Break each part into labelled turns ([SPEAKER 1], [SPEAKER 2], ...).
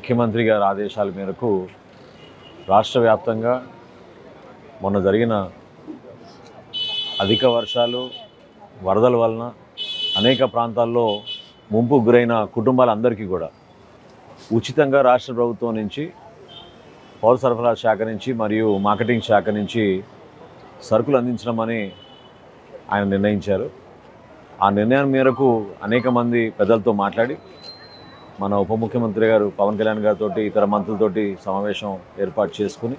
[SPEAKER 1] ముఖ్యమంత్రి గారి ఆదేశాల మేరకు రాష్ట్ర వ్యాప్తంగా మొన్న జరిగిన అధిక వర్షాలు వరదల వలన అనేక ప్రాంతాల్లో ముంపు గురైన కుటుంబాలందరికీ కూడా ఉచితంగా రాష్ట్ర ప్రభుత్వం నుంచి పౌర సరఫరా శాఖ నుంచి మరియు మార్కెటింగ్ శాఖ నుంచి సరుకులు అందించడమని ఆయన నిర్ణయించారు. ఆ నిర్ణయం మేరకు అనేక మంది పెద్దలతో మాట్లాడి మన ఉప ముఖ్యమంత్రి గారు పవన్ కళ్యాణ్ గారితో ఇతర మంత్రులతోటి సమావేశం ఏర్పాటు చేసుకుని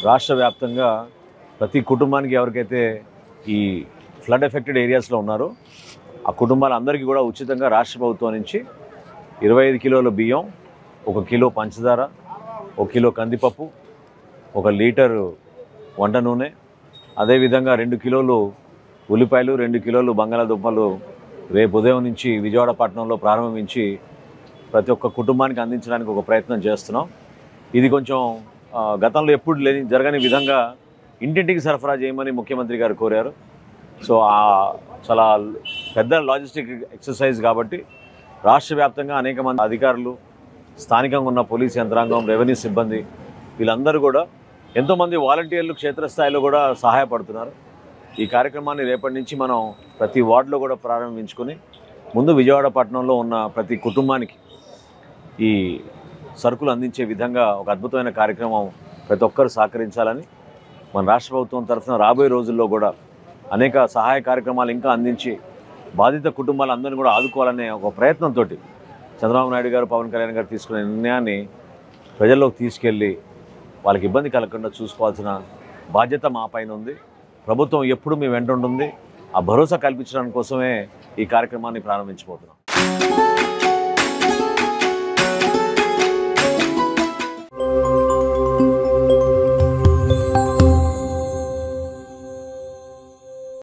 [SPEAKER 1] రాష్ట్ర వ్యాప్తంగా ప్రతి కుటుంబానికి ఎవరికైతే ఈ ఫ్లడ్ ఎఫెక్టెడ్ ఏరియాస్లో ఉన్నారో ఆ కుటుంబాలందరికీ కూడా ఉచితంగా రాష్ట్ర ప్రభుత్వం నుంచి 25 కిలోల బియ్యం, 1 కిలో పంచదార, 1 కిలో కందిపప్పు, 1 లీటరు వంట నూనె, అదేవిధంగా 2 కిలోలు ఉల్లిపాయలు, 2 కిలోలు బంగాళాదుంపలు రేపు ఉదయం నుంచి విజయవాడ పట్టణంలో ప్రారంభించి ప్రతి ఒక్క కుటుంబానికి అందించడానికి ఒక ప్రయత్నం చేస్తున్నాం. ఇది కొంచెం గతంలో ఎప్పుడు జరగని విధంగా ఇంటింటికి సరఫరా చేయమని ముఖ్యమంత్రి గారు కోరారు. సో చాలా పెద్ద లాజిస్టిక్ ఎక్సర్సైజ్ కాబట్టి రాష్ట్ర వ్యాప్తంగా అనేక మంది అధికారులు, స్థానికంగా ఉన్న పోలీస్ యంత్రాంగం, రెవెన్యూ సిబ్బంది వీళ్ళందరూ కూడా ఎంతోమంది వాలంటీర్లు క్షేత్రస్థాయిలో కూడా సహాయపడుతున్నారు. ఈ కార్యక్రమాన్ని రేపటి నుంచి మనం ప్రతి వార్డులో కూడా ప్రారంభించుకొని ముందు విజయవాడ పట్టణంలో ఉన్న ప్రతి కుటుంబానికి ఈ సరుకులు అందించే విధంగా ఒక అద్భుతమైన కార్యక్రమం ప్రతి ఒక్కరు సహకరించాలని మన రాష్ట్ర ప్రభుత్వం తరఫున రాబోయే రోజుల్లో కూడా అనేక సహాయ కార్యక్రమాలు ఇంకా అందించి బాధిత కుటుంబాలందరినీ కూడా ఆదుకోవాలనే ఒక ప్రయత్నంతో చంద్రబాబు నాయుడు గారు, పవన్ కళ్యాణ్ గారు తీసుకునే నిర్ణయాన్ని ప్రజల్లోకి తీసుకెళ్ళి వాళ్ళకి ఇబ్బంది కలగకుండా చూసుకోవాల్సిన బాధ్యత మా పైన ఉంది. ప్రభుత్వం ఎప్పుడు మీ వెంట ఉంటుంది. ఆ భరోసా కల్పించడానికి కోసమే ఈ కార్యక్రమాన్ని ప్రారంభించబోతున్నాం.